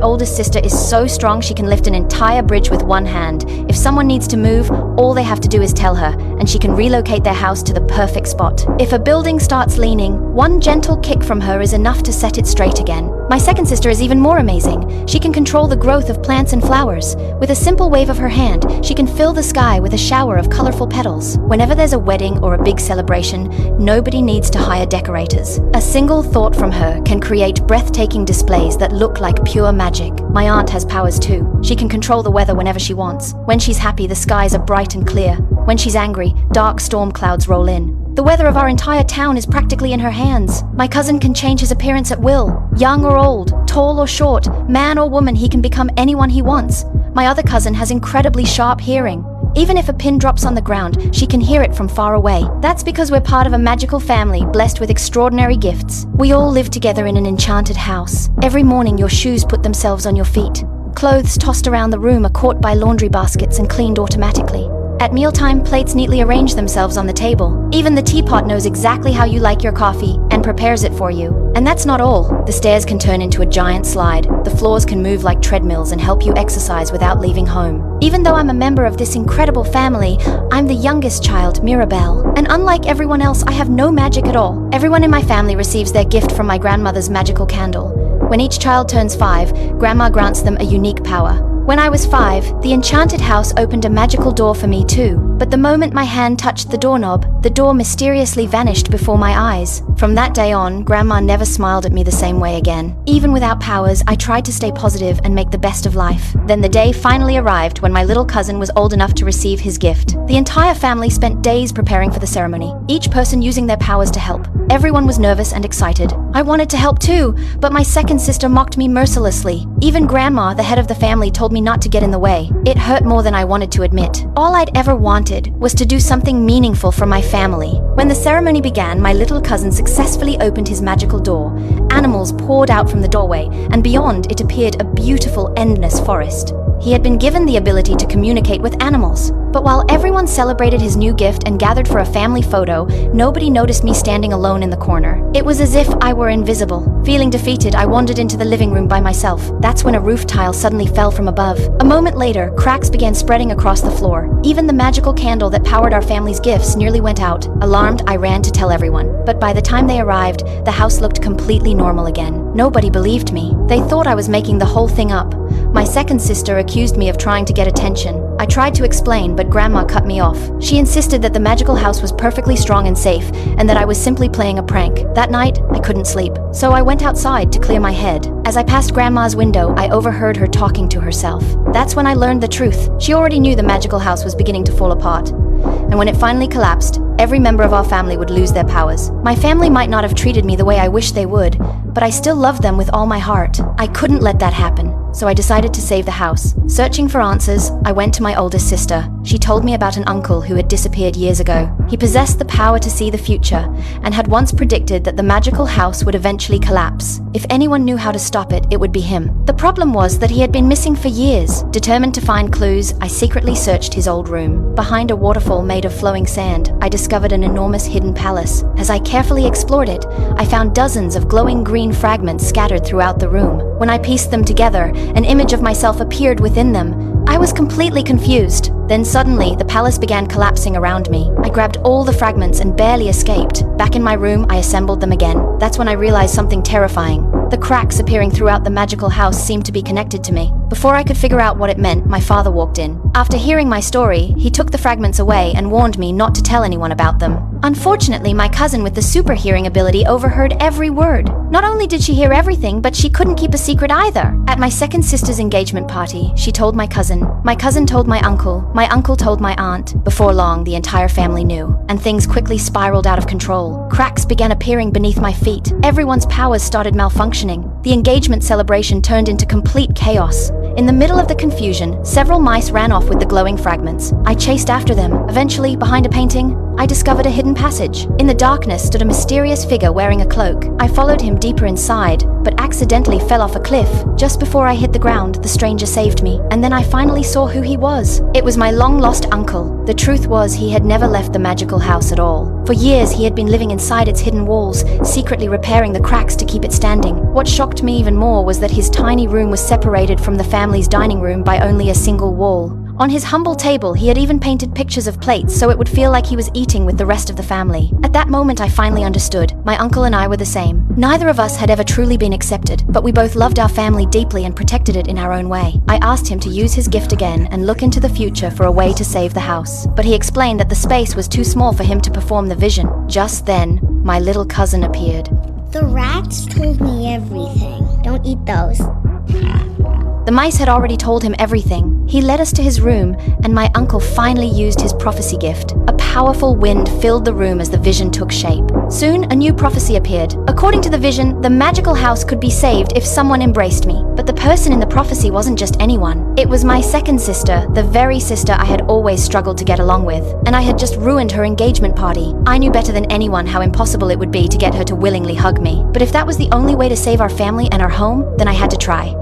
oldest sister is so strong she can lift an entire bridge with one hand. If someone needs to move, all they have to do is tell her, and she can relocate their house to the perfect spot. If a building starts leaning, one gentle kick from her is enough to set it straight again. My second sister is even more amazing. She can control the growth of plants and flowers. With a simple wave of her hand, she can fill the sky with a shower of colorful petals. Whenever there's a wedding or a big celebration, nobody needs to hire decorators. A single thought from her can create breathtaking displays that look like pure magic. My aunt has powers too. She can control the weather whenever she wants. When she's happy, the skies are bright and clear. When she's angry, dark storm clouds roll in. The weather of our entire town is practically in her hands. My cousin can change his appearance at will. Young or old, tall or short, man or woman, he can become anyone he wants. My other cousin has incredibly sharp hearing. Even if a pin drops on the ground, she can hear it from far away. That's because we're part of a magical family blessed with extraordinary gifts. We all live together in an enchanted house. Every morning your shoes put themselves on your feet. Clothes tossed around the room are caught by laundry baskets and cleaned automatically. At mealtime, plates neatly arrange themselves on the table. Even the teapot knows exactly how you like your coffee and prepares it for you. And that's not all. The stairs can turn into a giant slide. The floors can move like treadmills and help you exercise without leaving home. Even though I'm a member of this incredible family, I'm the youngest child, Mirabelle. And unlike everyone else, I have no magic at all. Everyone in my family receives their gift from my grandmother's magical candle. When each child turns 5, Grandma grants them a unique power. When I was 5, the enchanted house opened a magical door for me too. But the moment my hand touched the doorknob, the door mysteriously vanished before my eyes. From that day on, Grandma never smiled at me the same way again. Even without powers, I tried to stay positive and make the best of life. Then the day finally arrived when my little cousin was old enough to receive his gift. The entire family spent days preparing for the ceremony, each person using their powers to help. Everyone was nervous and excited. I wanted to help too, but my second sister mocked me mercilessly. Even Grandma, the head of the family, told me not to get in the way. It hurt more than I wanted to admit. All I'd ever wanted was to do something meaningful for my family. When the ceremony began, my little cousin successfully opened his magical door. Animals poured out from the doorway, and beyond it appeared a beautiful, endless forest. He had been given the ability to communicate with animals. But while everyone celebrated his new gift and gathered for a family photo, nobody noticed me standing alone in the corner. It was as if I were invisible. Feeling defeated, I wandered into the living room by myself. That's when a roof tile suddenly fell from above. A moment later, cracks began spreading across the floor. Even the magical candle that powered our family's gifts nearly went out. Alarmed, I ran to tell everyone. But by the time they arrived, the house looked completely normal again. Nobody believed me. They thought I was making the whole thing up. My second sister accused me of trying to get attention. I tried to explain, but Grandma cut me off. She insisted that the magical house was perfectly strong and safe, and that I was simply playing a prank. That night, I couldn't sleep, so I went outside to clear my head. As I passed Grandma's window, I overheard her talking to herself. That's when I learned the truth. She already knew the magical house was beginning to fall apart. And when it finally collapsed, every member of our family would lose their powers. My family might not have treated me the way I wished they would, but I still loved them with all my heart. I couldn't let that happen, so I decided to save the house. Searching for answers, I went to my oldest sister. She told me about an uncle who had disappeared years ago. He possessed the power to see the future, and had once predicted that the magical house would eventually collapse. If anyone knew how to stop it, it would be him. The problem was that he had been missing for years. Determined to find clues, I secretly searched his old room. Behind a waterfall made of flowing sand, I discovered an enormous hidden palace. As I carefully explored it, I found dozens of glowing green fragments scattered throughout the room. When I pieced them together, an image of myself appeared within them. I was completely confused. Then suddenly, the palace began collapsing around me. I grabbed all the fragments and barely escaped. Back in my room, I assembled them again. That's when I realized something terrifying. The cracks appearing throughout the magical house seemed to be connected to me. Before I could figure out what it meant, my father walked in. After hearing my story, he took the fragments away and warned me not to tell anyone about them. Unfortunately, my cousin with the super hearing ability overheard every word. Not only did she hear everything, but she couldn't keep a secret either. At my second sister's engagement party, she told my cousin told my uncle told my aunt. Before long, the entire family knew, and things quickly spiraled out of control. Cracks began appearing beneath my feet. Everyone's powers started malfunctioning. The engagement celebration turned into complete chaos. In the middle of the confusion, several mice ran off with the glowing fragments. I chased after them. Eventually, behind a painting, I discovered a hidden passage. In the darkness stood a mysterious figure wearing a cloak. I followed him deeper inside, but accidentally fell off a cliff. Just before I hit the ground, the stranger saved me, and then I finally saw who he was. It was my long-lost uncle. The truth was, he had never left the magical house at all. For years, he had been living inside its hidden walls, secretly repairing the cracks to keep it standing. What shocked me even more was that his tiny room was separated from the family's dining room by only a single wall. On his humble table, he had even painted pictures of plates so it would feel like he was eating with the rest of the family. At that moment, I finally understood. My uncle and I were the same. Neither of us had ever truly been accepted, but we both loved our family deeply and protected it in our own way. I asked him to use his gift again and look into the future for a way to save the house. But he explained that the space was too small for him to perform the vision. Just then, my little cousin appeared. The rats told me everything. Don't eat those. The mice had already told him everything. He led us to his room, and my uncle finally used his prophecy gift. A powerful wind filled the room as the vision took shape. Soon, a new prophecy appeared. According to the vision, the magical house could be saved if someone embraced me. But the person in the prophecy wasn't just anyone. It was my second sister, the very sister I had always struggled to get along with. And I had just ruined her engagement party. I knew better than anyone how impossible it would be to get her to willingly hug me. But if that was the only way to save our family and our home, then I had to try.